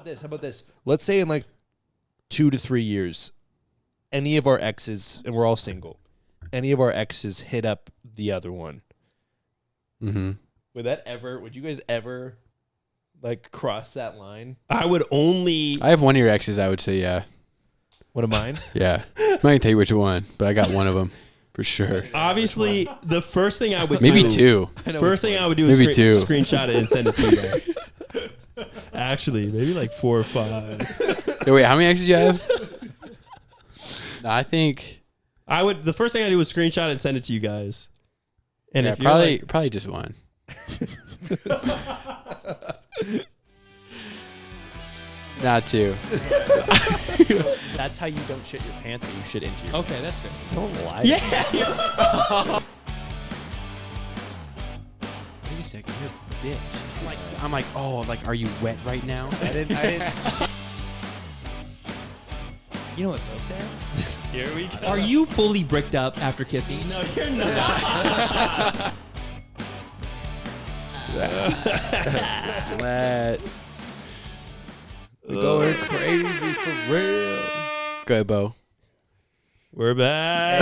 about this? How about this? Let's say in like 2 to 3 years, any of our exes, and we're all single, any of our exes hit up the other one. Mm-hmm. Would you guys ever like cross that line? I have one of your exes, I would say, yeah. One of mine? Yeah. I'm not going to tell you which one, but I got one of them for sure. Obviously, the first thing I would maybe do... two. First thing I would do is screenshot it and send it to you guys. Actually, maybe like 4 or 5. Hey, wait, how many exes do you have? No, I think... The first thing I do is screenshot it and send it to you guys. And if probably just one. Not 2. That's how you don't shit your pants, but you shit into your Okay, that's good. Don't lie. Yeah. Wait a second, you're a bitch. I'm like, oh, like, are you wet right now? I didn't You know what, though, Sam? Here we go. Are you fully bricked up after kissing? No, you're not. Slat. We're going crazy for real. Go ahead, Bo. We're back.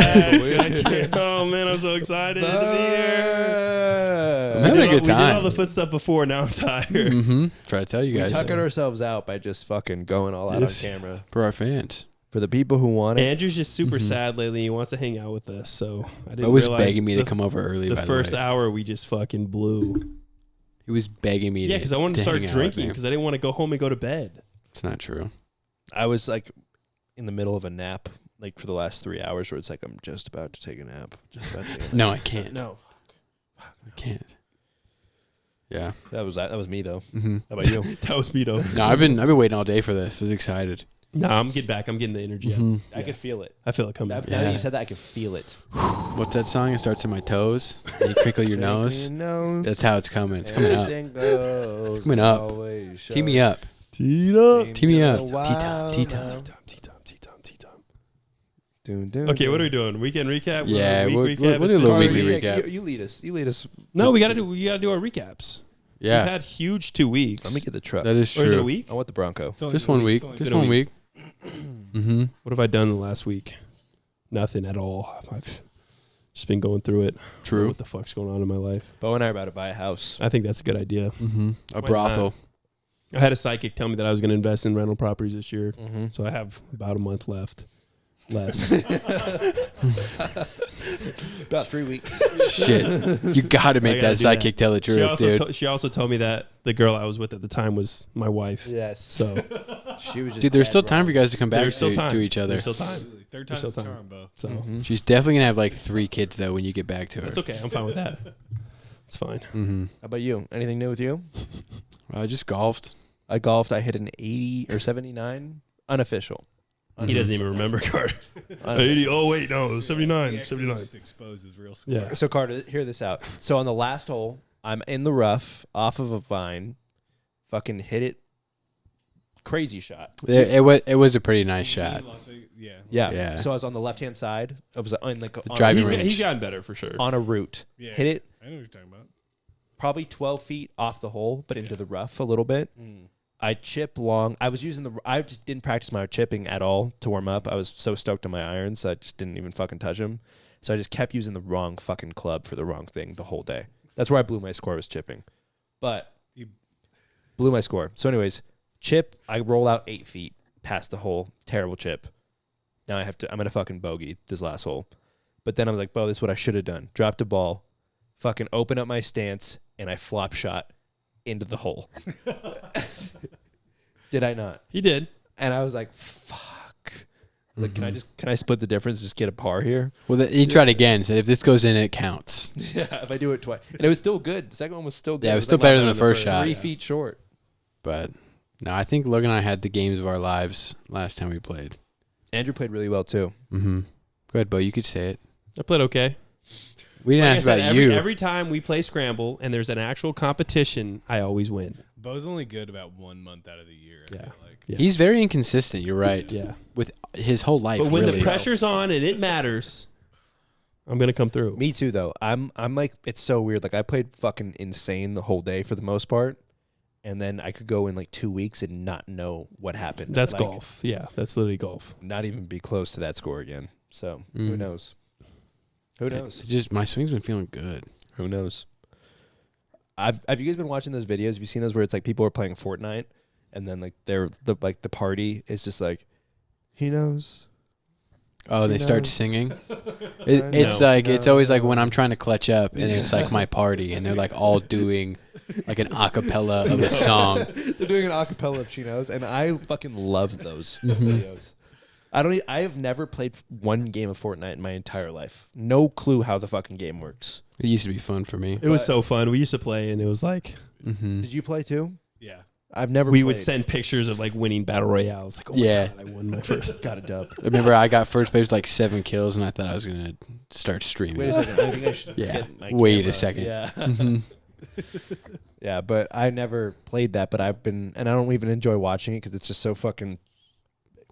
Oh, man, I'm so excited to be here. I'm having a good time. We did all the foot stuff before. Now I'm tired. Mm-hmm. Try to tell you guys. We're tucking ourselves out by just fucking going all out on camera. For our fans. For the people who want it. Andrew's just super sad lately. He wants to hang out with us, so I didn't Bo was realize begging me to come over early, The by first the way. hour, we just fucking blew. He was begging me Yeah, because I wanted to start hang out with drinking me. because I didn't want to go home and go to bed. It's not true. I was like in the middle of a nap, like for the last 3 hours, where it's like I'm just about to take a nap. Just about to take a nap. No, I can't. No, I can't. Yeah. that was me though. Mm-hmm. How about you? That was me, though. No, I've been waiting all day for this. I was excited. No, I'm getting back. I'm getting the energy. Mhm. I could feel it. I feel it coming. Now Yeah. that you said that, I could feel it. What's that song? It starts in my toes. And you crinkle your nose. That's how it's coming. It's coming up. It's coming up. Tee me up. Teed up. Tee me up. T-time. Okay, what are we doing? Weekend recap? Yeah, Week we'll recap? do a It's little been- weekly recap. You lead us. You lead us. No, we gotta do our recaps. Yeah, We've had huge 2 weeks. Let me get the truck. that is Or is it a true. week? I want the Bronco. Just 1 week. Just been a 1 week. week. Mm-hmm. What have I done the last week? Nothing at all. I've just been going through it. I don't know True. what the fuck's going on in my life? Bo and I are about to buy a house. I think that's a good idea. Mm-hmm. A Why brothel. I had a psychic tell me that I was going to invest in rental properties this year, Mm-hmm. so I have about a month left. Less. About 3 weeks. Shit. You got to make I gotta that do psychic tell the truth, dude. She also told me that the girl I was with at the time was my wife. Yes. So She was just Dude, there's dead still time wrong. for you guys to come back there's still to, time. to each other. There's still time. Absolutely. Third There's time's still the time. charm, Bo. So Mhm. She's definitely going to have like 3 kids, though, when you get back to her. that's okay. I'm fine with that. It's fine. Mm-hmm. How about you? Anything new with you? I just golfed. I golfed. I hit an 80 or 79. Unofficial. He doesn't even remember, Carter. Un- 80. Oh, wait, no. 79. He actually 79. just exposes real score. Yeah. So Carter, hear this out. So on the last hole, I'm in the rough off of a vine. Fucking hit it. Crazy shot. It was a pretty nice shot. Las Vegas, yeah. Yeah. Yeah. So I was on the left-hand side. I was on like on driving a, range. He's gotten better for sure. on a route. Yeah. Hit it I know what you're talking about. probably 12 feet off the hole, but into the rough a little bit. I chip long. I just didn't practice my chipping at all to warm up. I was so stoked on my irons, so I just didn't even fucking touch them. So I just kept using the wrong fucking club for the wrong thing the whole day. That's where I blew my score, was chipping. But blew my score. So anyways, chip, I roll out 8 feet past the hole. Terrible chip. Now I'm going to fucking bogey this last hole. But then I was like, Bo, this is what I should have done. Dropped a ball, fucking open up my stance, and I flop shot into the hole. Did I not? He did. And I was like, fuck. Like, can I split the difference, just get a par here? Well, he tried again. Said if this goes in, it counts. Yeah, if I do it twice. And it was still good. The second one was still good. Yeah, it was still better than the first shot. 3 feet short. But no, I think Logan and I had the games of our lives last time we played. Andrew played really well, too. Mm-hmm. Go ahead, Bo. You could say it. I played okay. We didn't Like I ask said, about you. every time we play Scramble and there's an actual competition, I always win. Bo's only good about 1 month out of the year. I Yeah. feel like. Yeah. He's very inconsistent. You're right. Yeah. With his whole life. But when really. the pressure's on and it matters, I'm going to come through. Me too, though. I'm like, it's so weird. Like, I played fucking insane the whole day for the most part. and then I could go in like 2 weeks and not know what happened. That's like, golf. Yeah, that's literally golf. Not even be close to that score again. So who knows? Who knows? Just my swing's been feeling good. Who knows? Have you guys been watching those videos? Have you seen those where it's like people are playing Fortnite and then like the party is just like, he knows. Oh, they start knows. singing. It's it's always like when I'm trying to clutch up, and it's like my party, and they're like all doing like an acapella of a song. They're doing an acapella of She Knows, and I fucking love those videos. I have never played one game of Fortnite in my entire life. No clue how the fucking game works. It used to be fun for me. It was so fun. We used to play, and it was like, Did you play too? Yeah. I've never. we played. would send pictures of like winning battle royales. Like, oh my Yeah. God, I won my first. Got a dub. I remember I got first place with like 7 kills, and I thought I was gonna start streaming. Wait a second. I think I should Yeah. get my Wait camera. a second. Yeah. Yeah, but I never played that. But I've been, and I don't even enjoy watching it because it's just so fucking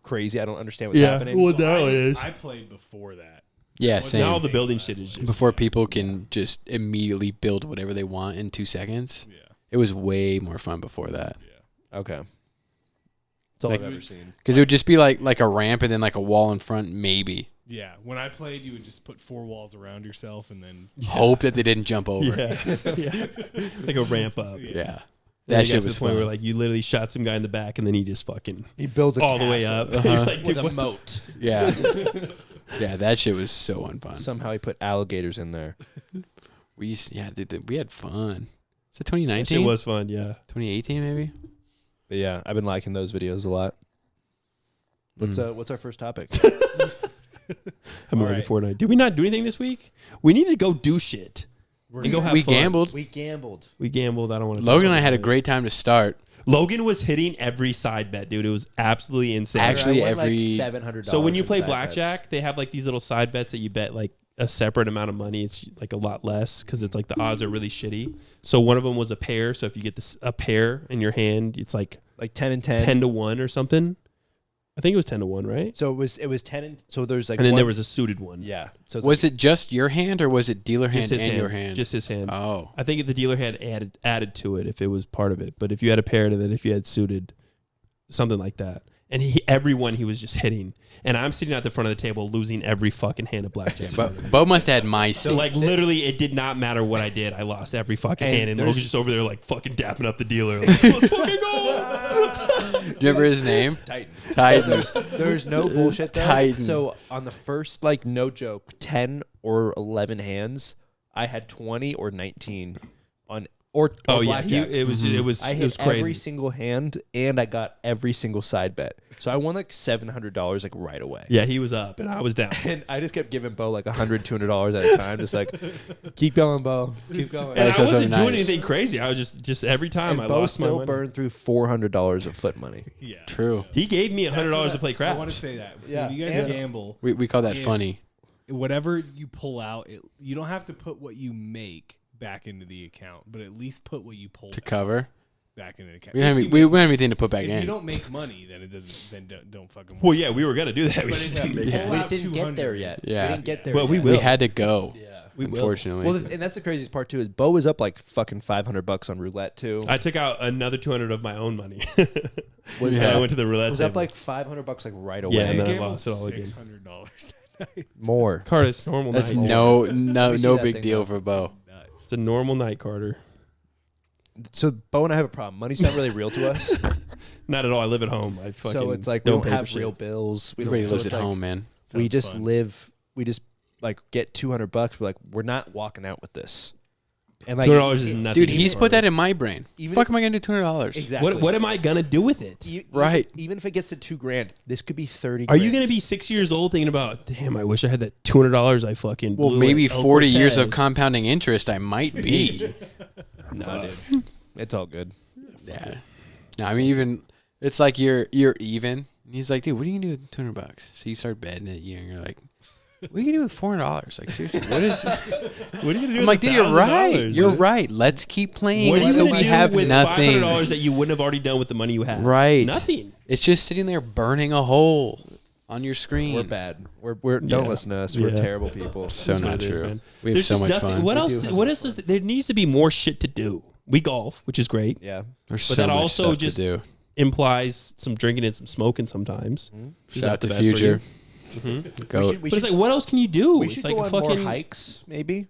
crazy. I don't understand what's happening. Well, now it is. I played before that. Yeah, same. Now all the building shit is just Before people can just immediately build whatever they want in 2 seconds. Yeah. It was way more fun before that. Yeah. Okay. That's all Like- I've ever seen. Because it would just be like a ramp and then like a wall in front, maybe. Yeah. When I played, you would just put 4 walls around yourself and then. Hope that they didn't jump over. yeah. Like a ramp up. Yeah. That That shit shit was was the point fun. where like you literally shot some guy in the back and then he just fucking He builds a all the way up. castle You're like, dude, with a what the moat. Yeah. Yeah, that shit was so unfun. Somehow he put alligators in there. We had fun. Is it That 2019? shit was fun, yeah. 2018 maybe? But yeah, I've been liking those videos a lot. What's our first topic? I'm ready for Fortnite. Did we not do anything this week? We need to go do shit. And go have We fun. gambled. We gambled. We gambled. I don't want to. Logan and I had a great time to start. Logan was hitting every side bet, dude. It was absolutely insane. Actually, I won every- like $700. So when you in play side blackjack, bets. they have like these little side bets that you bet like a separate amount of money. It's like a lot less because it's like the odds are really shitty. So one of them was a pair. So if you get a pair in your hand, it's like 10 and 10. 10-1 or something. I think it was 10-1, right? So it was 10 and so there's like And then one, there was a suited one. yeah. So it's Was it just your hand or was it dealer hand Just his and hand. your hand? Just his hand. Oh. I think the dealer had added to it if it was part of it. But if you had a pair and then if you had suited, something like that. And everyone he was just hitting. And I'm sitting at the front of the table losing every fucking hand of blackjack. But Bo must have had my So seat. like literally it did not matter what I did. I lost every fucking And hand. And there's- Logan's just over there like fucking dapping up the dealer. Like, let's fucking go. Do you remember his name? Titan. Titan. There's no bullshit though. Titan. So on the first, like, no joke, 10 or 11 hands, I had 20 or 19 on or Oh yeah, blackjack. it was I it hit was crazy. every single hand and I got every single side bet. So I won like $700 like right away. Yeah, he was up and I was down. And I just kept giving Bo like $100, $200 at a time, just like, keep going, Bo, keep going. And That's I so wasn't doing nice. anything crazy. I was just every time And I Bo lost my still money. burned through $400 of foot money. Yeah. True. He gave me $100 That's to play what craps. I want to say that. So Yeah. when you guys And- gamble, We call that If- funny. whatever you pull out, you don't have to put what you make back into the account, but at least put what you pull To cover. back into the account. We don't If have, you we make- don't have anything to put back if you in. don't make money, then it doesn't. Then don't fucking. Well, yeah, we were gonna do that. We But just if didn't you make Yeah. it. pull We out just didn't get 200, there yet. Yeah. We didn't get there But we yet. will. We had to go. Yeah. We will. Unfortunately. Well, and that's the craziest part too is Bo was up like fucking $500 on roulette too. I took out another 200 of my own money. Was And I that- went to the roulette. was up table. like $500 like right away. Yeah, and then I gambled lost it all again. $600 that night. More. Carter, it's normal That's night. no Let me see that big thing, deal though. for Bo. Nuts. It's a normal night, Carter. So Bo and I have a problem. Money's not really real to us. Not at all. I live at home. I fucking So it's like we don't pay for have shit. real bills. We don't. Everybody So lives it's at like home, man. We Sounds just fun. live. We just like get $200. We're like we're not walking out with this. And like $200 is nothing. Dude, to he's me, put that Carter. in my brain. Even Fuck if- am I going to do $200? exactly. What am I gonna do with it? Right. Even if it gets to $2,000, this could be 30. Are you gonna be 6 years old thinking about? Damn, I wish I had that $200 I fucking. Well, blew maybe at El 40 years of Cortez. compounding interest I might be. No, dude. It's all good. Yeah. No, I mean, even, it's like you're even. And he's like, dude, what are you going to do with $200? So you start betting it, and you're like, what are you going to do with $400? Like, seriously, what is What are you gonna do? I'm with like, dude, you're right. $1,000, You're dude? right. Let's keep playing What are you until gonna we do have with nothing. $500 that you wouldn't have already done with the money you have? Right. Nothing. It's just sitting there burning a hole on your screen. We're bad. We're don't Yeah. listen to us. We're Yeah. terrible people. So That's what not it is, true. man. We have There's so just much nothing. fun. What We else? do have What so else is? There needs to be more shit to do. we golf, which is great. Yeah. There's But so that much also stuff just- to do. Implies some drinking and some smoking sometimes. Is Shout that out the to best for Future. you? Go. But it's like, what else can you do? We It's should like go a on fucking more hikes, maybe.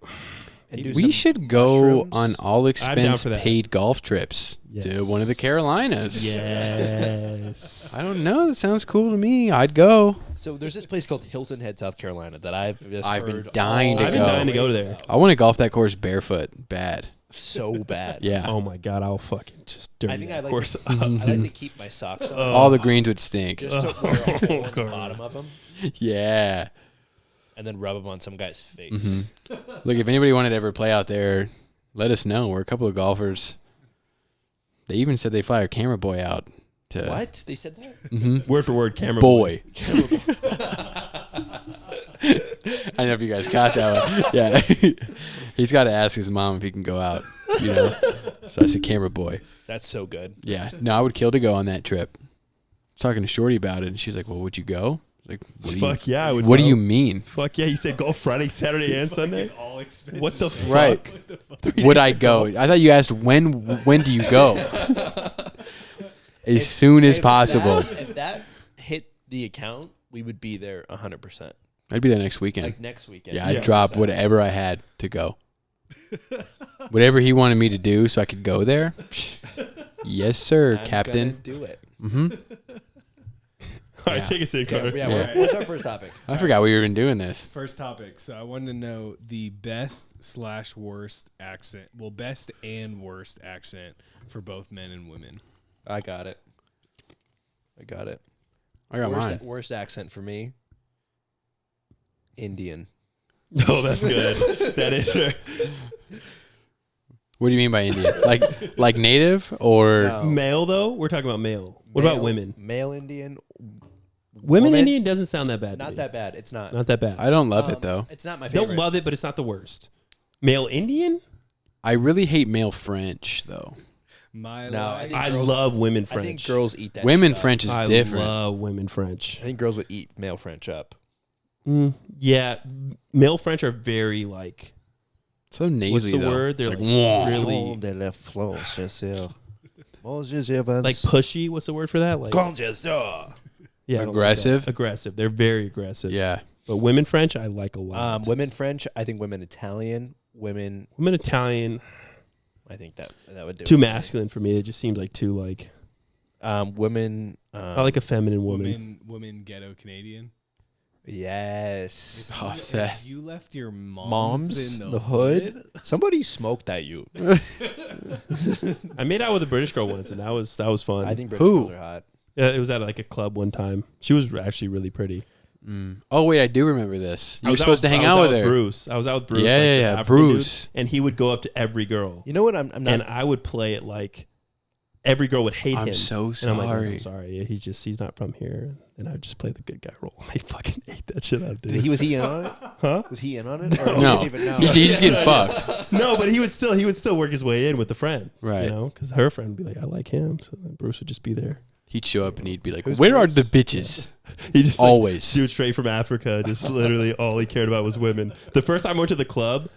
And do We some should go mushrooms. on all down expense for that. paid golf trips to Yes. one of the Carolinas. Yes. I don't know. That sounds cool to me. I'd go. So there's this place called Hilton Head, South Carolina, that I've been heard dying to I've been go. dying to go there. I want to golf that course barefoot. Bad. so bad. Yeah. Oh my god, I'll fucking just dirty I think that I'd like course to, up. I like to keep my socks on. All the greens would stink. Just to wear a hole in the God. bottom of them, Yeah. and then rub them on some guy's face. Mm-hmm. Look, if anybody wanted to ever play out there, let us know. We're a couple of golfers. They even said they'd fly our camera boy out. To What? They said that? Mhm. Word for word, camera Boy. I don't know if you guys caught that one. Yeah. He's got to ask his mom if he can go out. You know? So I said camera boy. That's so good. Yeah. No, I would kill to go on that trip. I was talking to Shorty about it, and she's like, well, would you go? I was like, what do you, Fuck yeah, I would. what do go. you mean? Fuck yeah, you said golf Friday, Saturday, and Sunday. All expenses. What the fuck? Right. Would I go? I thought you asked when do you go? As soon as possible. If that hit the account, we would be there 100%. I'd be there next weekend. Like next weekend. Yeah, I'd drop whatever I had to go. Whatever he wanted me to do so I could go there. Yes, sir, I'm Captain. gonna do it. Mm-hmm. All right, Yeah. take us in, Yeah, Carter. yeah. What's our first topic? I forgot we were even doing this. First topic. So I wanted to know the best/worst accent. Well, best and worst accent for both men and women. I got it. I got mine. Worst accent for me. Indian. Oh, that's good. That is fair. What do you mean by Indian? Like native or No. Male though, we're talking about male. What about women? Male Indian. Women Indian doesn't sound that bad. to Not me. that bad. It's not. Not that bad. I don't love it though. It's not my Don't favorite. love it, but it's not the worst. Male Indian? I really hate male French though. My No, life. I think I girls- love women I French. think girls eat that. Women shit up. French is I different. love women French. I think girls would eat male French up. Yeah, male French are very like. So nasally What's the though. word? They're It's like "Wah." really de la France, like pushy. What's the word for that? Like yeah, I don't like Aggressive? that. Aggressive. They're very aggressive. Yeah. But women French, I like a lot. Women French. I think women Italian. Women. Women Italian, I think that would do too it. masculine for me. It just seems like too like. Women. I like a feminine woman. Women ghetto Canadian. Yes. Oh, If that- you left your Moms in the hood. Somebody smoked at you. I made out with a British girl once, and that was fun. I think British Who? girls are hot. Yeah, it was at like a club one time. She was actually really pretty. Oh wait, I do remember this. You I were was supposed to hang I was out with her. Bruce. I was out with Bruce. Yeah, like, yeah, the yeah. African dude, Bruce. and he would go up to every girl, You know what? I'm not. and I would play it like every girl would hate I'm him. so And I'm like, sorry. I'm sorry. Yeah, he's not from here. And I would just play the good guy role. They fucking ate that shit up, dude. was he in on it? Huh? Was he in on it? Or No, he didn't even know? he's just getting fucked. No, but he would still work his way in with the friend, Right. You know, because her friend would be like, I like him. So then Bruce would just be there. He'd show up and he'd be like, Who's "Where are Bruce? the bitches?" He just Always. dude straight from Africa. Just literally all he cared about was women. The first time I went to the club,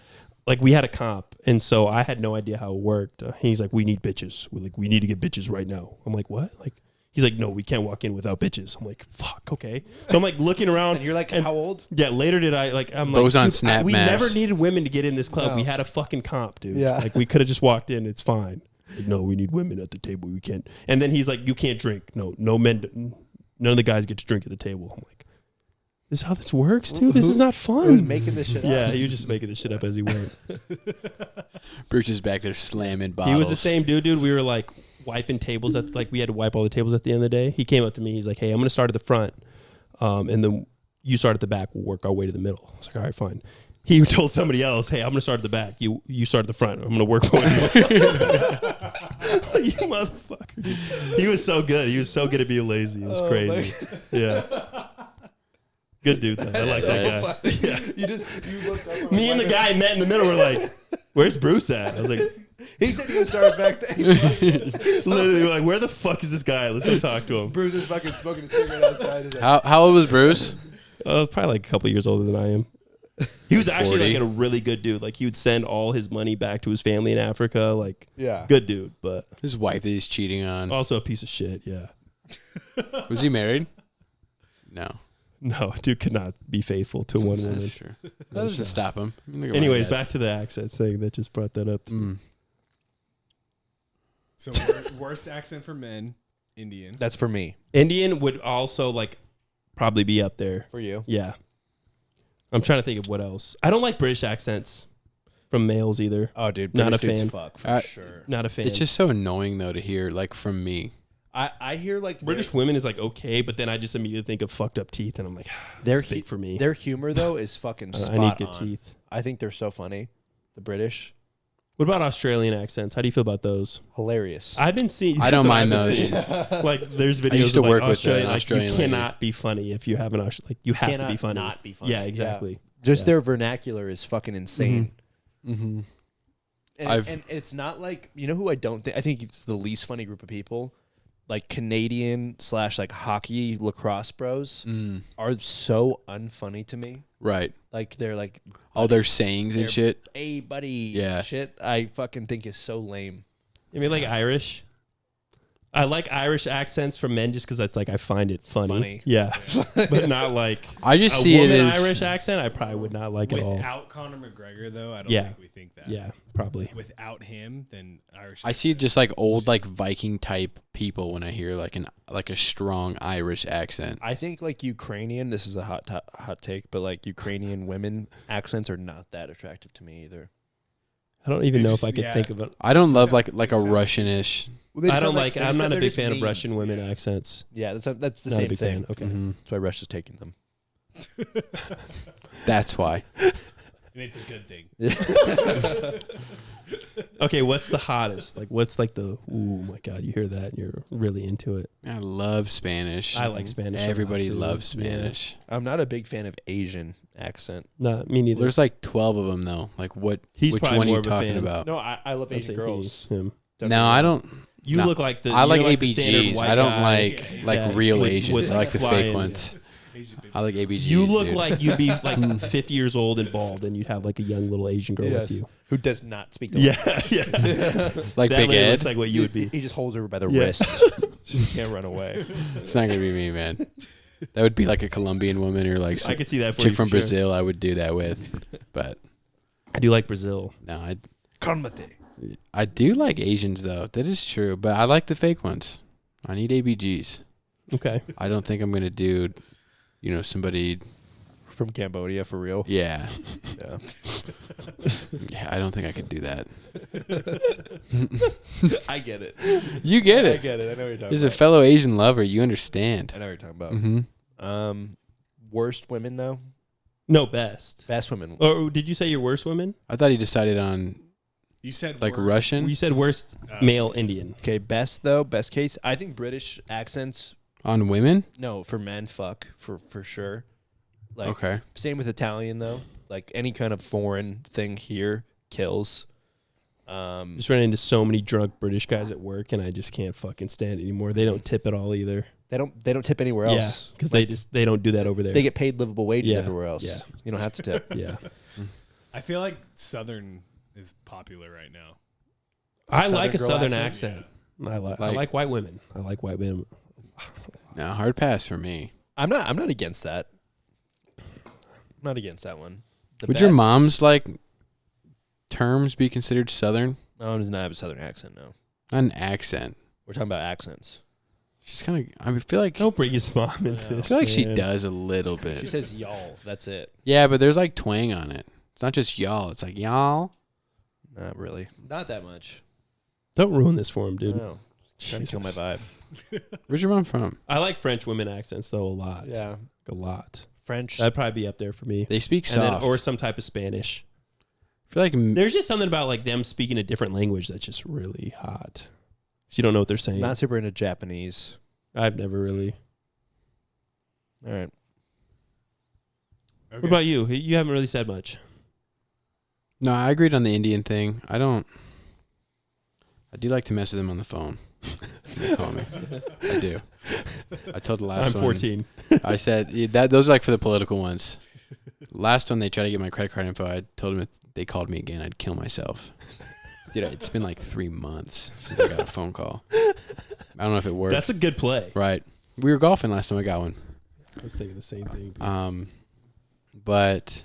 like we had a comp, and so I had no idea how it worked. He's like, "We need bitches. We need to get bitches right now." I'm like, "What?" Like, he's like, "No, we can't walk in without bitches." I'm like, "Fuck, okay." So I'm like looking around, And you're like, how old? Yeah, later did I like? I'm Those like, on dude, Snap we Maps. never needed women to get in this club. No. We had a fucking comp, dude. Yeah. Like we could have just walked in. It's fine. Like, no, we need women at the table. We can't. And then he's like, "You can't drink. No men. None of the guys get to drink at the table." I'm like, "This is how this works, dude. This is not fun." Who's making this shit up? Yeah, he was just making this shit up as he went. Bruce is back there slamming bottles. He was the same dude. We were like wiping tables at we had to wipe all the tables at the end of the day. He came up to me. He's like, "Hey, I'm gonna start at the front, and then you start at the back. We'll work our way to the middle." I was like, "All right, fine." He told somebody else, "Hey, I'm gonna start at the back. You start at the front. I'm gonna work my way." You motherfucker. Dude. He was so good. He was so good at being lazy. It was crazy. Yeah. Good dude though. I like that guy. Yeah. You looked up. Me and the guy met in the middle. We're like, "Where's Bruce at?" I was like, He said he was starting back there. literally, we're like, "Where the fuck is this guy? Let's go talk to him." Bruce is fucking smoking a cigarette outside. His How old was Bruce? Probably like a couple years older than I am. He was actually 40. like a really good dude. Like he would send all his money back to his family in Africa. Like Yeah. good dude, but His wife that he's cheating on. also a piece of shit. Yeah. Was he married? No. No, dude could not be faithful to one woman. That's true. That doesn't stop him. I mean, look at my Anyways, dad. back to the accent thing that just brought that up. So worst accent for men, Indian. That's for me. Indian would also like probably be up there. For you. Yeah. I'm trying to think of what else. I don't like British accents from males either. Oh, dude. Not British a dudes fan. fuck for sure. Not a fan. It's just so annoying though to hear like from me. I hear like British women is like okay, but then I just immediately think of fucked up teeth, and I'm like, their that's big for me. Their humor though is fucking spot I need good on. teeth. I think they're so funny. The British, What about Australian accents? How do you feel about those? hilarious. I've been seeing. I don't that's what mind I've been those. seeing. Like, there's videos used to of like work with Australian. an Like, Australian you lady. cannot be funny if you have an like. You have to be Cannot funny. not be funny. Yeah, exactly. Just Yeah. their vernacular is fucking insane. Mm-hmm. And it's not like, you know who I don't think, I think it's the least funny group of people. Like Canadian / like hockey lacrosse bros are so unfunny to me. Right. Like they're like, All their sayings and They're- shit. hey buddy, Yeah. shit. I fucking think is so lame. You mean like Irish? I like Irish accents from men just because that's like I find it funny. Yeah, but not like I just a see it woman as Irish accent. I probably would not like at all. Without Conor McGregor, though, I don't Yeah. think we think that. Yeah, probably. Without him, then Irish. I see just like old like Viking type people when I hear like a strong Irish accent. I think like Ukrainian, this is a hot take, but like Ukrainian women accents are not that attractive to me either. I don't even They know just- if I could yeah. think of it. I don't love like a Russianish. I don't like. I'm not a big fan of Russian women accents. Yeah, that's the Not a same big thing. fan. Okay. Mhm. That's why Russia's taking them. That's why. And it's a good thing. Okay, what's the hottest? Like, what's like the? Ooh, my God! You hear that? And you're really into it. I love Spanish. I like Spanish. a lot, Everybody too. loves Yeah. Spanish. I'm not a big fan of Asian accent. Not me neither. There's like 12 of them though. Like what? He's which probably one are more you of a talking fan. about? No, I love I'm Asian saying girls. Him. Don't No, get me I wrong. don't. You No, look like the. I you like look the standard ABGs. white I don't guy. like Yeah. real With- Asians. with, I like the fly fake in. ones. Asian people. I like ABGs. You look dude. like you'd be like 50 years old and bald, and you'd have like a young little Asian girl Yes. with you. Who does not speak the Yeah, language. yeah. like That Big literally Ed. looks like what you would be. He just holds her by the Yeah. wrists. She can't run away. It's not gonna be me, man. That would be like a Colombian woman or like I some could see that for chick you from for sure. Brazil. I would do that with, but I do like Brazil. no, Calmate. I do like Asians though. That is true, but I like the fake ones. I need ABGs. Okay. I don't think I'm gonna do, somebody. From Cambodia, for real. Yeah, Yeah. yeah. I don't think I could do that. I get it. You get I it. get it. I know what you're talking As a about. fellow Asian lover, you understand. I know what you're talking about. Mm-hmm. Worst women, though? No, best. Best women. Or did you say your worst women? I thought he decided on You said like worst. Russian You said worst male Indian. Okay, best, though. Best case. I think British accents, on women. no, for men, fuck, for sure. Like, Okay. Same with Italian, though. Like, any kind of foreign thing here kills. Just ran into so many drunk British guys at work, and I just can't fucking stand it anymore. They don't tip at all either. They don't tip anywhere Yeah, else. because they don't do that over there. They get paid livable wages Yeah, everywhere else. yeah. You don't have to tip. yeah. I feel like Southern is popular right now. I like a girl southern accent? accent. I Like- like white women. I like white women. No, hard pass for me. I'm not against that. I'm not against that one. The Would your best- mom's like terms be considered Southern? My mom does not have a southern accent, no. Not an accent. We're talking about accents. She's kind of. I feel like. Don't bring his mom into Yeah. this. I feel like she man. does a little bit. She says y'all. That's it. Yeah, but there's like twang on it. It's not just y'all. It's like y'all. Not really. Not that much. Don't ruin this for him, dude. No. Trying to kill my Jesus. vibe. Where's your mom from? I like French women accents though a lot. Yeah. Like, a lot. French. That'd probably be up there for me. They speak And then, soft. or some type of Spanish. I feel like There's just something about like them speaking a different language that's just really hot. You don't know what they're saying. Not super into Japanese. I've never really. All right. What about you? You haven't really said much. no, I agreed on the Indian thing. I do like to mess with them on the phone. They call me. I do. I told the last I'm one. 14. I said that those are like for the political ones. Last one they tried to get my credit card info, I told them if they called me again, I'd kill myself. Dude, it's been like 3 months since I got a phone call. I don't know if it worked. That's a good play. Right. We were golfing last time I got one. I was thinking the same thing. Dude. But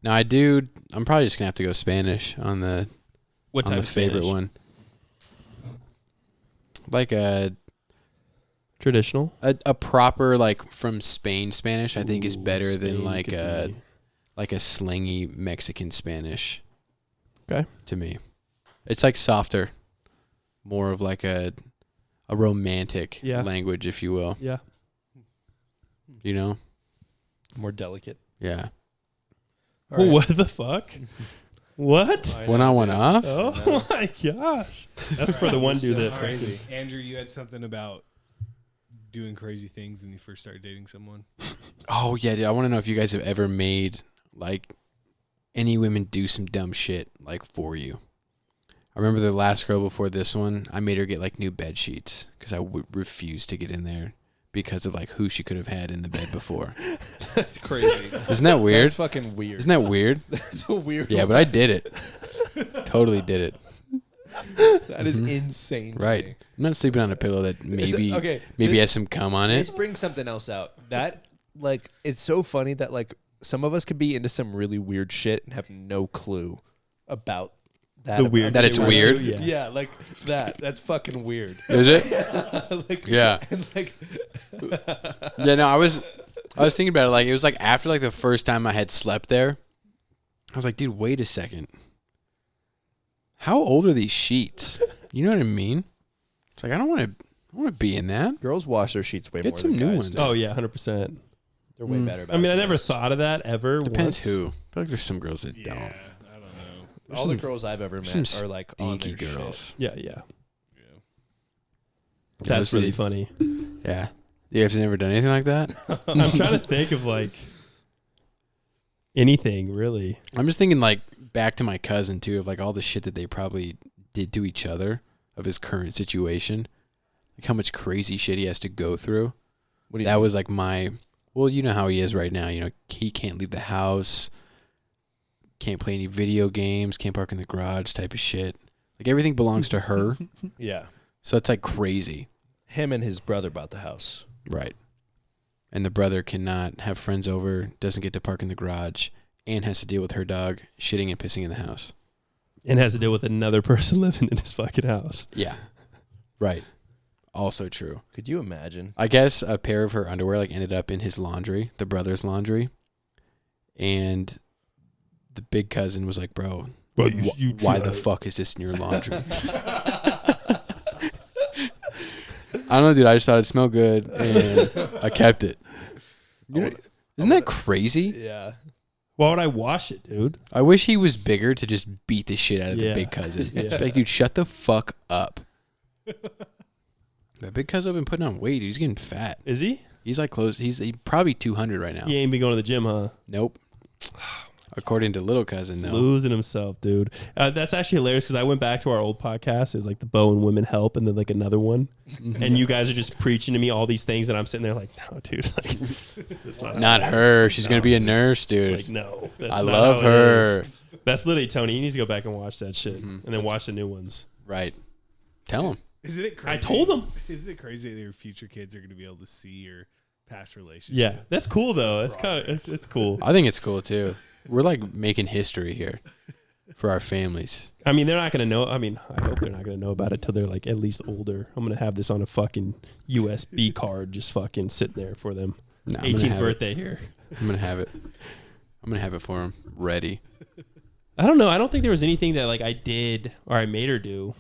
no, I'm probably just gonna have to go Spanish on the favorite one. Like a Traditional. a proper like from Spain Spanish, I think is better than Spain like could a slangy Mexican Spanish. Okay. To me, it's like softer, more of like a romantic language, if you will. Yeah. You know, More delicate. yeah. All right. What the fuck? What? One on, one off. Oh my gosh. That's for the one dude that All right, crazy. Andrew, you had something about doing crazy things when you first started dating someone. Oh yeah, dude, I want to know if you guys have ever made like any women do some dumb shit like for you. I remember the last girl before this one, I made her get like new bed sheets because I would refuse to get in there because of like who she could have had in the bed before. That's crazy. Isn't that weird? That's fucking weird. Isn't that weird? That's a weird Yeah, one. but I did it. Totally did it. That is insane. to Right. me. I'm not sleeping on a pillow that maybe okay, has some cum on Let's it. bring something else out. That, like, it's so funny that, like, some of us could be into some really weird shit and have no clue about that. The weird That it's shit weird? Yeah. Yeah, like that. That's fucking weird. Is it? Like, Yeah. And like, Yeah, no, I was thinking about it. Like, it was like after like the first time I had slept there, I was like, dude, wait a second. How old are these sheets? You know what I mean? It's like I don't want to be in that. girls wash their sheets way Get more some than new guys ones. do. Oh yeah, 100%. They're way better about I mean, it I than never us. thought of that ever. Depends once. who. I feel like there's some girls that Yeah, don't. I don't know. There's All the some- girls I've ever met some are like on Stinky their girls. Yeah. Yeah. That's Mostly- really funny. Yeah. You guys have never done anything like that? I'm trying to think of like anything really. I'm just thinking like back to my cousin too, of like all the shit that they probably did to each other of his current situation. Like how much crazy shit he has to go through. What do you That mean? was like well, you know how he is right now. You know, he can't leave the house, can't play any video games, can't park in the garage type of shit. Like everything belongs to her. Yeah. So it's like crazy. Him and his brother bought the house. Right. And the brother cannot have friends over, doesn't get to park in the garage, and has to deal with her dog shitting and pissing in the house. And has to deal with another person living in his fucking house. Yeah. Right. Also true. Could you imagine? I guess a pair of her underwear like ended up in his laundry, the brother's laundry. And the big cousin was like, bro, why the fuck is this in your laundry? I don't know, dude. I just thought it smelled good, and I kept it. You know, isn't that crazy? Yeah. Why would I wash it, dude? I wish he was bigger to just beat the shit out of Yeah. the big cousin. Yeah. Just be like, dude, shut the fuck up. That big cousin been putting on weight. He's getting fat. Is he? He's like close. He's probably 200 right now. He ain't been going to the gym, huh? Nope. According to little cousin, no. Losing himself, dude. That's actually hilarious because I went back to our old podcast. It was like the Bo and Women Help, and then like another one. And you guys are just preaching to me all these things, and I'm sitting there like, no, dude. Like, that's Not how it her. is. She's No, gonna be a nurse, dude. Like, no. That's I not love how it her. is. That's literally Tony. He needs to go back and watch that shit, and then watch the new ones. Right. Tell him. Isn't it crazy? I told him. Isn't it crazy that your future kids are going to be able to see your past relationship? Yeah, that's cool though. That's kind of it's cool. I think it's cool too. We're like making history here for our families. I mean, they're not gonna know. I mean, I hope they're not gonna know about it till they're like at least older. I'm gonna have this on a fucking USB card, just fucking sitting there for them. No, I'm gonna 18th have birthday here. it. I'm gonna have it. I'm gonna have it for him. Ready. I don't know. I don't think there was anything that like I did or I made her do.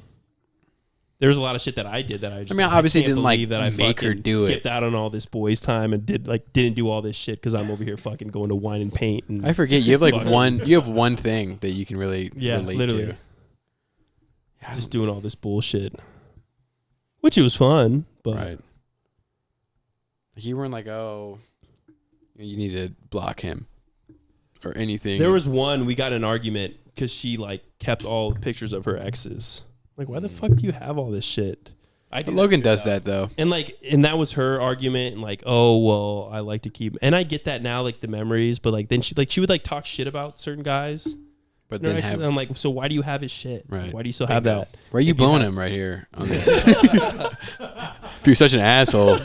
There was a lot of shit that I did that I just. I mean, obviously can't didn't, like, believe that I make her fucking do it. skipped out on all this boys' time and didn't do all this shit because I'm over here fucking going to wine and paint and I forget. You have like Fuck. one. You have one thing that you can really relate literally to. just doing all this bullshit, which it was fun, but Right. Like you weren't like, oh, you need to block him or anything. there was one we got in an argument because she like kept all the pictures of her exes. Like, why the fuck do you have all this shit? I do Logan too, does though. that though. And like, and that was her argument. And like, oh well, I like to keep. And I get that now, like the memories. But like, then she would like talk shit about certain guys. But You know, then have. I'm like, so why do you have his shit? Right. Why do you still have that? Why are you if you blowing have- him right here? On this? If you're such an asshole,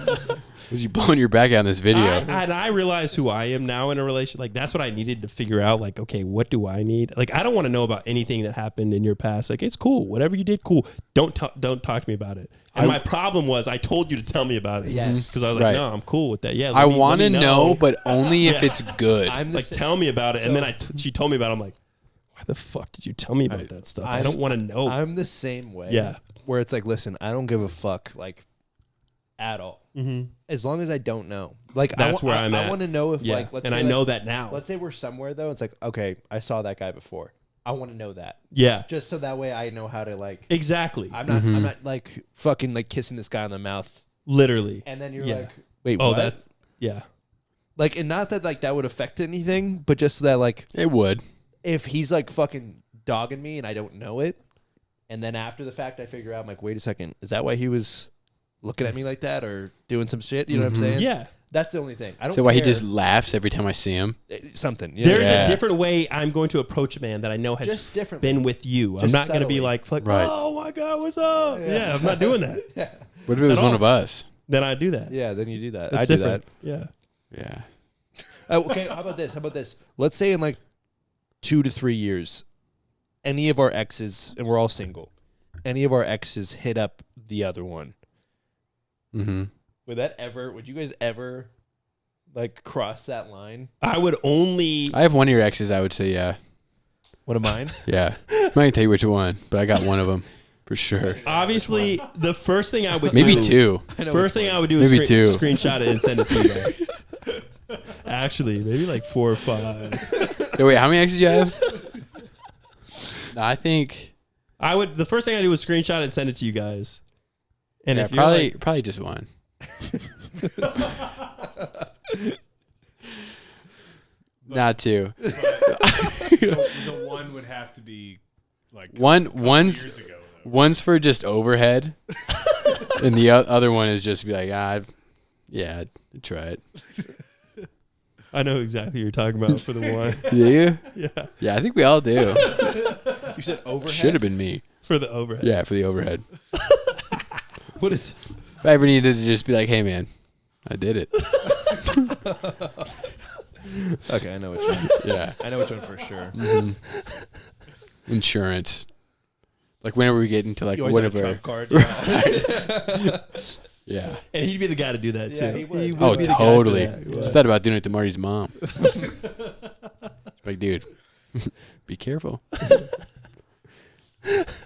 was you blowing your back out in this video? And I realize who I am now in a relationship. Like that's what I needed to figure out. Like, okay, what do I need? Like, I don't want to know about anything that happened in your past. Like, it's cool. Whatever you did, cool. Don't talk to me about it. And my problem was I told you to tell me about it. Yes. Because I was like, Right. no, I'm cool with that. Yeah. I let want me to know, but only if Yeah. it's good. I'm the like, sa- tell me about it. And So- then she told me about it. I'm like, why the fuck did you tell me about that stuff? I don't want to know. I'm the same way. Yeah. Where it's like, listen, I don't give a fuck, like, at all. Mm-hmm. As long as I don't know. Like, That's where I'm at. I want to know if, Yeah. like, let's and say, I like, know that now. Let's say we're somewhere, though. It's like, okay, I saw that guy before. I want to know that. Yeah. Just so that way I know how to, like, Exactly. I'm not, like, fucking, like, kissing this guy on the mouth. Literally. And then you're Yeah. like, wait, Oh, what? that's, yeah. Like, and not that, like, that would affect anything, but just that, like, It would. if he's, like, fucking dogging me and I don't know it, and then after the fact I figure out, I'm like, wait a second, is that why he was looking at me like that or doing some shit? You know what I'm saying? Yeah. That's the only thing. I don't So why he care. just laughs every time I see him? Something. You There's Yeah. a different way I'm going to approach a man that I know has Just differently. been with you. I'm Just not going to be subtly. like, Right. oh my God, what's up? Yeah, I'm not doing that. What if it was At one all. of us? Then I do that. Yeah, then you do that. That's I do different. Yeah. Yeah. that. Okay, how about this? How about this? Let's say in like 2 to 3 years, any of our exes, and we're all single, any of our exes hit up the other one. Mm-hmm. Would you guys ever like cross that line? I would only. I have one of your exes. I would say, yeah, One of mine? yeah. I'm not gonna tell you which one, but I got one of them for sure. Obviously, the first thing I would Maybe do, two. I know First which thing one. I would do is Maybe two. screenshot it and send it to you guys. Actually, maybe like 4 or 5. So wait, how many exes do you have? No, I think I would. The first thing I do is screenshot it and send it to you guys. And yeah, if you're probably just one. Not two. The one would have to be like One's years ago. Though. one's for just overhead, and the other one is just to be like, yeah, try it. I know exactly what you're talking about for the one. Do you? Yeah, Yeah, I think we all do. You said overhead? Should have been me. for the overhead. Yeah, for the overhead. What is? If I ever needed to just be like, hey man, I did it. Okay, I know which one. Yeah. I know which one for sure. Mhm. Insurance. Like whenever we get into like You always have a whatever. trump card. Yeah. Yeah. And he'd be the guy to do that too. Yeah, he would. Oh, be the guy for totally. that, I yeah. thought about doing it to Marty's mom. Like, dude, be careful.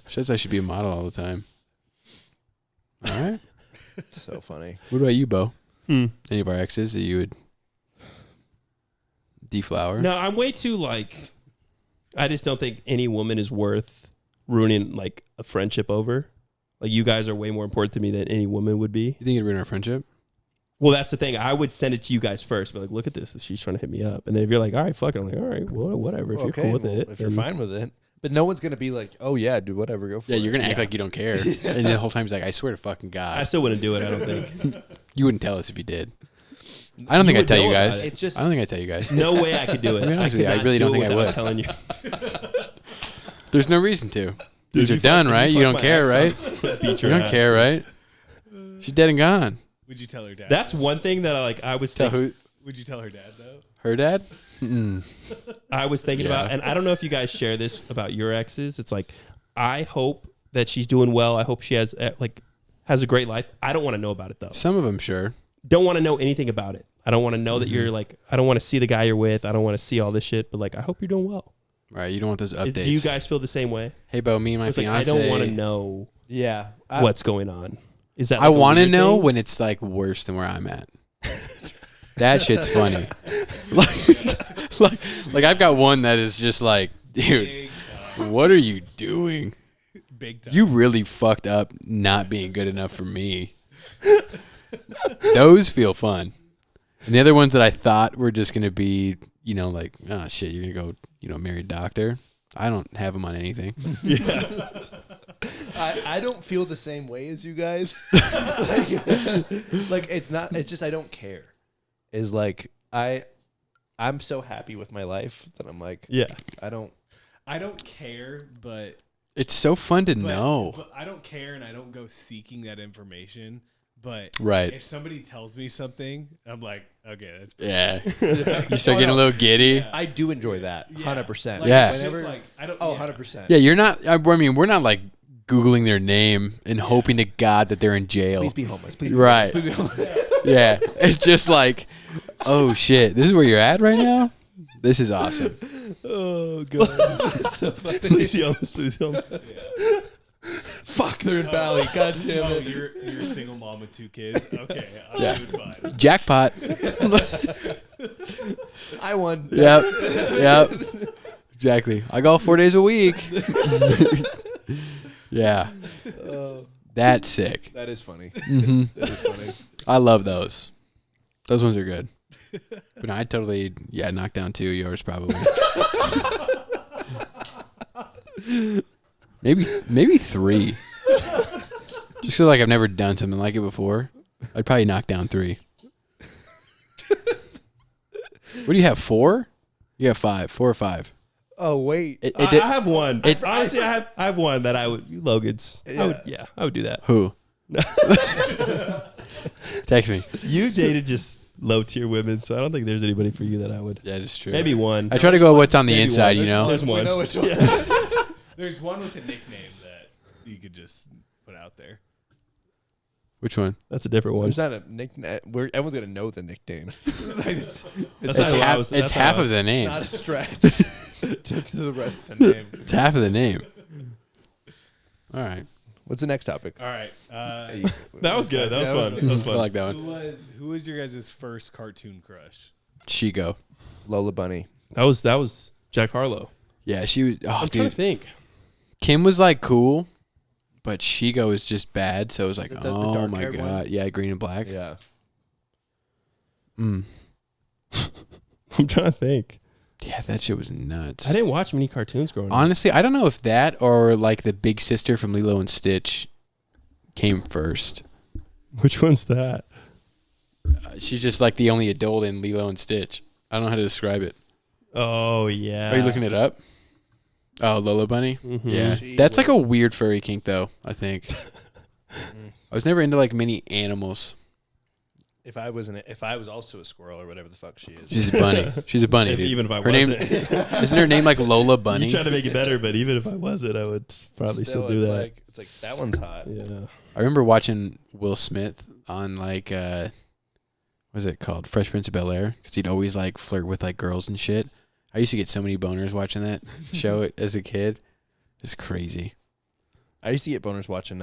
Says I should be a model all the time. All right. So funny. What about you, Bo? Hmm. Any of our exes that you would deflower? No, I'm way too like. I just don't think any woman is worth ruining like a friendship over. Like you guys are way more important to me than any woman would be. You think it'd ruin our friendship? Well, that's the thing. I would send it to you guys first. Be like, look at this. She's trying to hit me up. And then if you're like, all right, fuck it. I'm like, all right, well, whatever. If you're cool with it. If you're then- fine with it. But no one's gonna be like, oh yeah, dude, whatever, go for Yeah, it. you're gonna act like you don't care, and the whole time he's like, "I swear to fucking I God, still wouldn't do it. I don't think. you wouldn't tell us if you did." I don't think I'd would tell you know about guys. it. It's just I don't think I'd tell you guys. No way I could do it. To be honest I with you, could I not really don't do it think I without would. telling you. There's no reason to. These Dude, are done, right? You fuck don't my care, ex, right? I'm gonna beat You your don't ass. care, right? She's dead and gone. Would you tell her dad? That's one thing that I was Tell thinking. who? Would you tell her dad though? Her dad? Mm. I was thinking Yeah. about, and I don't know if you guys share this about your exes. It's like, I hope that she's doing well. I hope she has has a great life. I don't want to know about it though. Some of them, sure. Don't want to know anything about it. I don't want to know that you're like. I don't want to see the guy you're with. I don't want to see all this shit. But like, I hope you're doing well. Right? You don't want those updates. Do you guys feel the same way? Hey, Bo, me and my It's like, fiance. I don't want to know yeah. what's going on. Is that? I like a want to weird know thing? when it's like worse than where I'm at. That shit's funny. like I've got one that is just like, dude, Big time. what are you doing? Big time. You really fucked up not being good enough for me. Those feel fun. And the other ones that I thought were just going to be, you know, like, oh, shit, you're going to go, you know, marry a doctor. I don't have them on anything. Yeah. I don't feel the same way as you guys. Like it's not. It's just I don't care. Is like I'm so happy with my life that I'm like Yeah. I don't care, but It's so fun to know. But I don't care, and I don't go seeking that information. But Right. if somebody tells me something, I'm like, okay, that's Yeah. You start getting a little giddy. Yeah. I do enjoy that 100%. Like, Yeah. it's just Whenever, like I don't. 100%. Yeah, you're not. I mean, we're not like Googling their name and hoping to God that they're in jail. Please be homeless. Please be Right. homeless. Please be homeless. Yeah. It's just like, oh shit, this is where you're at right now? This is awesome. Oh god. So funny. Please be honest. Please be honest. Fuck, they're in Bali. God damn Oh, it. you're a single mom with 2 kids. Okay, I'm Yeah. doing fine. Jackpot. I won. Yep. Yep. Exactly. I golf 4 days a week. Yeah. That's sick. That is funny. Hmm. That is funny. I love those. Those ones are good. But I'd totally, knock down 2 of yours probably. Maybe 3. Just feel like I've never done something like it before. I'd probably knock down 3. What do you have? 4? You have 5. 4 or 5. Oh wait. I have one. Honestly, I have one that I would. Logan's. Yeah. I would do that. Who? Text me. You dated just low tier women, so I don't think there's anybody for you that I would. Yeah, that's true. Maybe one. I try to go what's on the Maybe inside, one. you know? There's We one. know which one. There's one with a nickname that you could just put out there. Which one? That's a different one. There's not a nickname. Everyone's gonna know the nickname. That's It's not who I half, was- it's that's half not of the It's name. not a stretch to the rest of the name. It's half of the name. All right. What's the next topic? All right. That was good. That was fun. That was I fun. like that Who one. was your guys' first cartoon crush? Shigo. Lola Bunny. That was Jack Harlow. Yeah, she was. Oh, I'm trying dude. to think. Kim was like cool, but Shigo is just bad. So it was like, The oh my dark-haired god. one? Yeah, green and black. Yeah. Mm. I'm trying to think. Yeah, that shit was nuts. I didn't watch many cartoons growing up. Honestly, I don't know if that or like the big sister from Lilo and Stitch came first. Which one's that? She's just like the only adult in Lilo and Stitch. I don't know how to describe it. Oh yeah. Are you looking it up? Oh, Lola Bunny? Mhm. Yeah. She That's like was- a weird furry kink though, I think. I was never into like many animals. If I was also a squirrel or whatever the fuck she is. She's a bunny. She's a bunny, dude. Even if I her name wasn't. isn't her name like Lola Bunny? You try to make it better, but even if I wasn't, I would probably still do it's that. Like, it's like that one's hot. Yeah. I remember watching Will Smith on like what is it called? Fresh Prince of Bel-Air, because he'd always like flirt with like girls and shit. I used to get so many boners watching that show as a kid. It's crazy. I used to get boners watching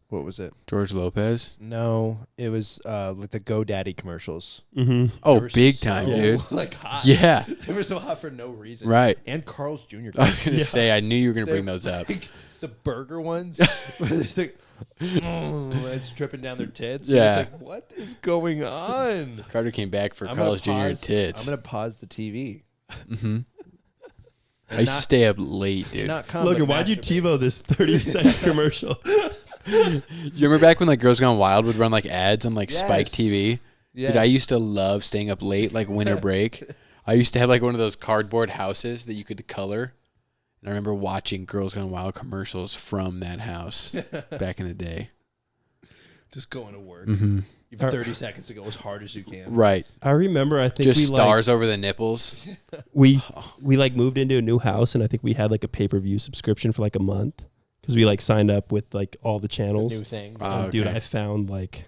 what was it? George Lopez. No, it was like the GoDaddy commercials. Mm-hmm. Oh, They were big so, time, dude. Like hot. Yeah, They were so hot for no reason. right. And Carl's Jr. I was gonna Yeah. say, I knew you were gonna bring They're those up. like the burger ones. Where it's like, it's dripping down their tits. Yeah. It's like, what is going on? Carter came back for I'm Carl's Jr. gonna and tits. I'm gonna pause the TV. Mm-hmm. I used to stay up late, dude. Not come, Logan, but why'd you masturbate. TiVo this 30-second commercial? You remember back when like Girls Gone Wild would run like ads on like Spike Yes. TV? Yes. Dude, I used to love staying up late, like winter break. I used to have like one of those cardboard houses that you could color. And I remember watching Girls Gone Wild commercials from that house back in the day. just going to work. Mm-hmm. You have 30 seconds to go as hard as you can. Right. I remember. I think Just we stars over the nipples. we like moved into a new house, and I think we had like a pay-per-view subscription for like a month because we like signed up with like all the channels. New thing. Oh, Dude, okay. I found like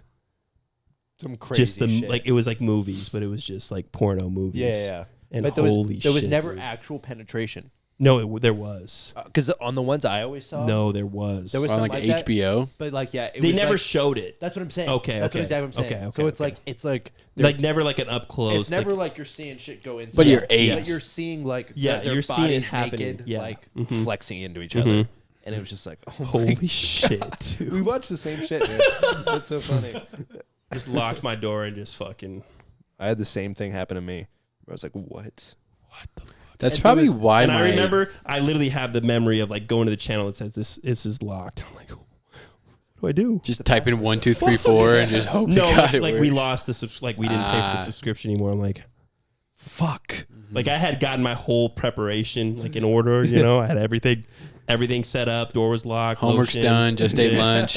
Some crazy just the shit. like it was like movies, but it was just like porno movies. yeah. And But holy there was shit, never dude. actual penetration. No, there was. Because on the ones I always saw. No, there was. There was On something like like that. HBO. But like, yeah. It They was never like, showed it. that's what I'm saying. Okay, That's okay. what I'm saying. Okay, okay, so it's okay. like Like never like an up close. it's never like you're seeing shit go inside. But you're eight. But you're seeing like Yeah, their you're seeing it bodies happening. naked, Yeah. like Mhm. flexing into each Mhm. other. And it was just like, oh my holy shit, dude. We watched the same shit, dude. That's so funny. Just locked my door and just fucking. I had the same thing happen to me. Where I was like, what? What the fuck? That's And probably there was- why And my I remember, I literally have the memory of like going to the channel that says this is locked. I'm like, what do I do? just type in 1 2 3 4 and just hope No, to God it like works. we lost the like we didn't pay for the subscription anymore. I'm like, fuck. Like I had gotten my whole preparation like in order. You know, I had everything set up. Door was locked. Homework's lotion. done. Just ate Yeah. lunch.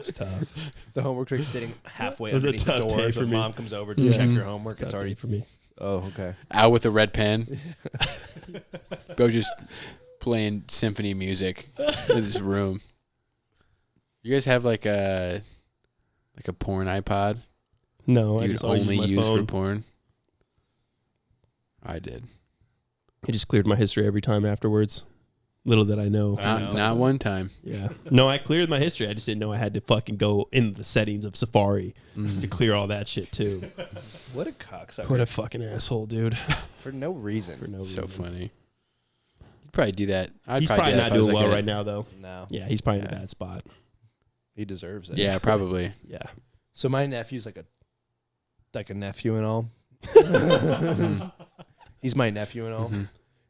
It's tough. The homework's like sitting halfway It was a underneath the tough door. day So for me. mom comes over to check your homework. It's already for me. Oh, okay. Out with a red pen. Go just playing symphony music in this room. You guys have like a porn iPod? No, I You'd just always only use my use phone. for porn? I did. It just cleared my history every time afterwards. Little did I know. Not one time. Yeah. No, I cleared my history. I just didn't know I had to fucking go in the settings of Safari to clear all that shit too. What a cocksucker. What a fucking asshole, dude. For no reason. For no So reason. funny. You'd probably do that. He's do probably that not if I was doing like well a- right now though. No. Yeah, he's probably in a bad spot. He deserves it. Yeah, probably. Yeah. So my nephew's like a nephew and all. He's my nephew and all.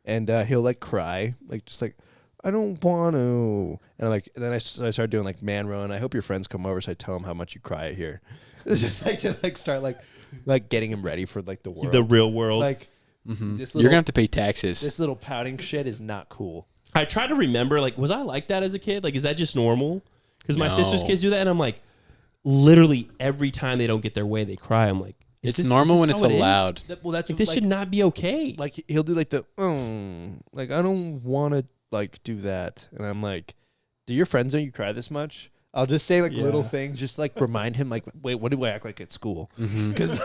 And he'll like cry, like just like, I don't want to. And I'm like, and then I started doing like man row, and I hope your friends come over so I tell them how much you cry here. It's just like to like start like getting him ready for like the world. The real world. Like this You're little, going to have to pay taxes. this little pouting shit is not cool. I try to remember, like, was I like that as a kid? Like, is that just normal? Because my No. sister's kids do that, and I'm like, literally every time they don't get their way, they cry. I'm like, It's is normal this when it's how it is? allowed. Well, that's Like, this like, should not be okay. like he'll do like the like I don't want to like do that, and I'm like, do your friends know you cry this much? I'll just say like little things, just like remind him like, wait, what do I act like at school? Because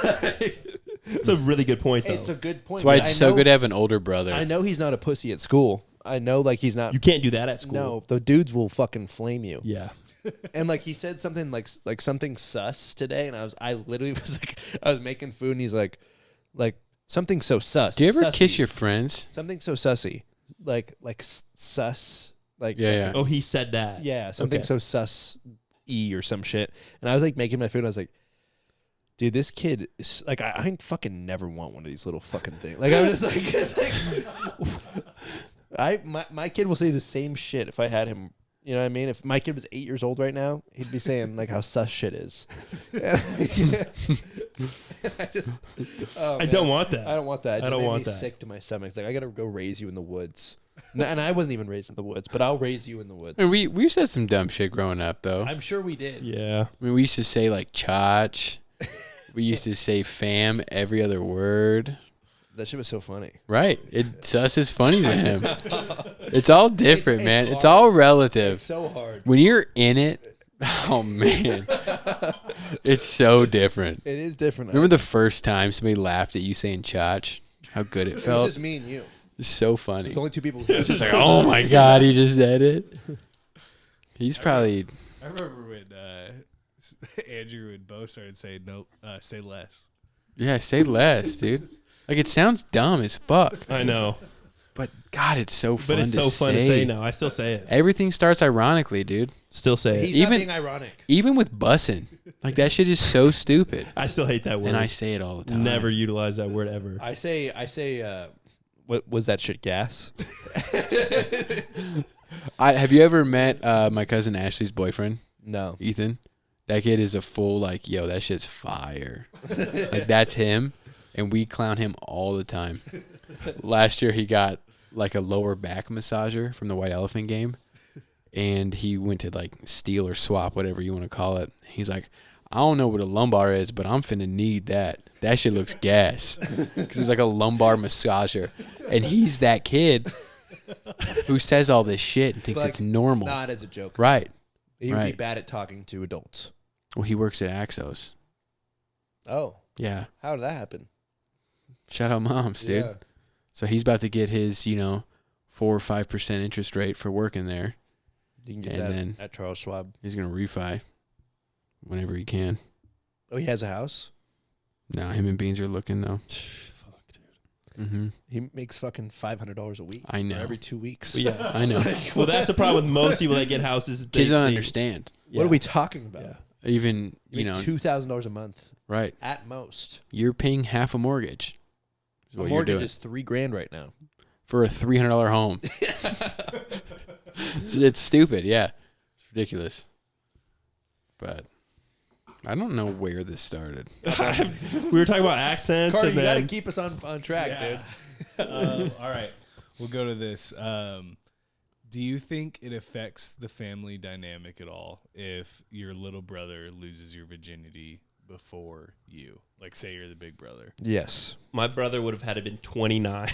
It's a really good point, though. it's a good point. That's why but it's I so know- good to have an older brother. I know he's not a pussy at school. I know like he's not. You can't do that at school. No, the dudes will fucking flame you. Yeah. And like he said something like something sus today, and I literally was like, I was making food, and he's like something so sus. Do you ever sussy. kiss your friends? Something so sussy, like sus, like Yeah. Oh, he said that. yeah, something Okay. so sus or some shit. And I was like making my food, and I was like, dude, this kid is like, I fucking never want one of these little fucking things. Like I'm just like, it's like my kid will say the same shit if I had him. You know what I mean? If my kid was 8 years old right now, he'd be saying like how sus shit is. I don't want that. I don't want that. It I just don't made want me that. sick to my stomach. It's like I gotta go raise you in the woods. And I wasn't even raised in the woods, but I'll raise you in the woods. I mean, we said some dumb shit growing up, though. I'm sure we did. Yeah. I mean, we used to say like chotch. We used to say fam every other word. That shit was so funny. Right. Sus is funny to him. It's all different, It's man. It's hard. all relative. It's so hard. When you're in it, oh man, it's so different. It is different. Remember the first time somebody laughed at you saying chotch? How good it it was felt. just me and you. It's so funny. It's only two people. Who It's like, oh my god, he just said it. He's probably I remember when Andrew and Bo started saying no, say less. say less, dude. Like it sounds dumb as fuck, I know. but God, it's so fun. But it's so fun to say now. I still say it. Everything starts ironically, dude. Still say it. He's not Even- being ironic. Even with bussin', like that shit is so stupid. I still hate that word. And I say it all the time. never utilize that word ever. I say. What was that shit? Gas. Have you ever met my cousin Ashley's boyfriend, No. Ethan? That kid is a full like, yo, that shit's fire. Like that's him, and we clown him all the time. Last year he got like a lower back massager from the White Elephant game, and he went to like steal or swap, whatever you want to call it. He's like, I don't know what a lumbar is, but I'm finna need that. That shit looks gas. Because it's like a lumbar massager. And he's that kid who says all this shit and thinks Like, it's normal. Not as a joke. Right. He would be right. bad at talking to adults. Well, he works at Axos. Oh, Yeah. how did that happen? Shout out moms, dude. Yeah. So he's about to get his, 4 or 5% interest rate for working there. You can get And that then- at Charles Schwab. He's going to refi whenever he can. Oh, he has a house? Nah, him and Beans are looking, though. Fuck, dude. Mm-hmm. He makes fucking $500 a week. I know. Or every 2 weeks. Well, yeah. I know. Well, that's the problem with most people that get houses. Kids don't understand. What are we talking about? Yeah. Even, You make $2,000 a month right. at most. You're paying half a mortgage. Is A what you're mortgage doing is $3,000 right now. for a $300 home. It's stupid. Yeah, it's ridiculous. But I don't know where this started. We were talking about accents, Carter, and you got to then keep us on track, dude. All right, we'll go to this. Do you think it affects the family dynamic at all if your little brother loses your virginity before you? Like, say you're the big brother. Yes. my brother would have had to been 29.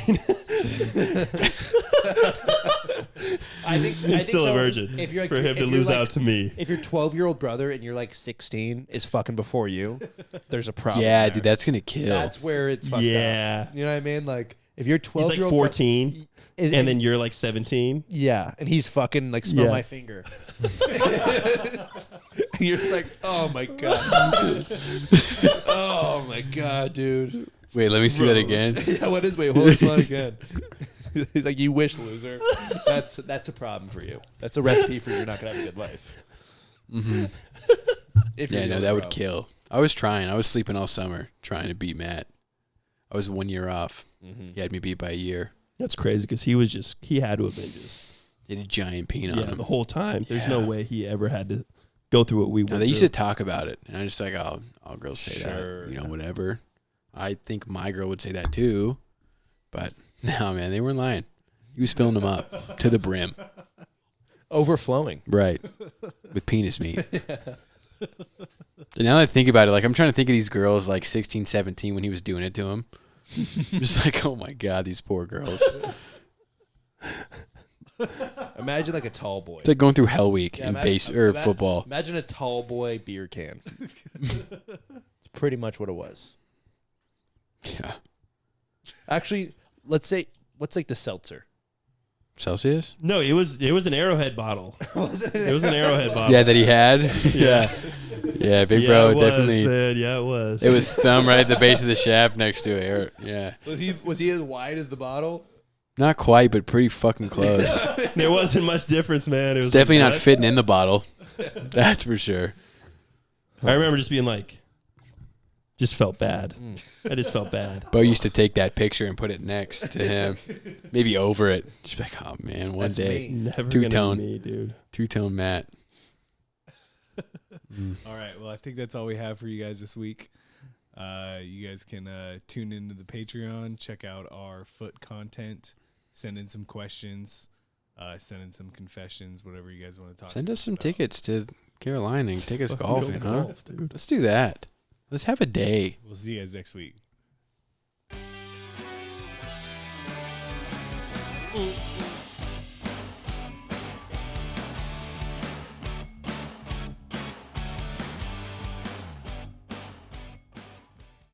I think He's still a virgin. If you're like, for him if to you're lose like- out to me. If your 12-year-old brother and you're like 16 is fucking before you, there's a problem. Yeah, there. dude, that's gonna kill. That's where it's fucked Yeah. up. You know what I mean? Like if you're He's 12-year-old, like 14, and then you're like 17. yeah, and he's fucking like smell Yeah. my finger. You're just like, oh my god, oh my god, dude. Wait, let me see that again. Yeah, what is wait? Hold this one again. He's like, you wish, loser. That's a problem for you. That's a recipe for you're not gonna have a good life. Mm-hmm. If Yeah, you're no, young, that would bro. kill. I was trying. I was sleeping all summer trying to beat Matt. I was 1 year off. Mhm. He had me beat by a year. That's crazy because he had to have been just He had a giant peen on yeah him. the whole time. There's no Yeah. way he ever had to go through what we Now, went they used through. to talk about it, and I just like, oh, all girls say Sure. that, whatever. I think my girl would say that too, but no, man, they weren't lying. He was filling them up to the brim, Overflowing. right, with penis meat. And now that I think about it, like I'm trying to think of these girls like 16, 17 when he was doing it to him. Just like, oh my god, these poor girls. Imagine like a tall boy. It's like going through Hell Week Yeah, in imagine- football. Imagine a tall boy beer can. It's pretty much what it was. Yeah, Actually, let's say what's like the seltzer. Celsius. No, it was an Arrowhead bottle. It was an Arrowhead bottle. Yeah, that he had. Yeah, yeah, big bro, it was, definitely. man. Yeah, it was. It was thumb right at the base of the shaft next to it. Yeah, Was he as wide as the bottle? not quite, but pretty fucking close. There wasn't much difference, man. It was It's definitely like, not what? fitting in the bottle. That's for sure. I remember just being like, just felt bad. I just felt bad. Bo used to take that picture and put it next to him, maybe over it. Just be like, oh man, one That's day, me. Never Two-tone. gonna be me, dude. two-tone Matt. All right. Well, I think that's all we have for you guys this week. You guys can tune into the Patreon, check out our foot content, send in some questions, send in some confessions, whatever you guys want to talk. Send us some about. tickets to Carolina and take us Fucking golfing, go huh? golf, dude. Let's do that. Let's have a day. We'll see you guys next week.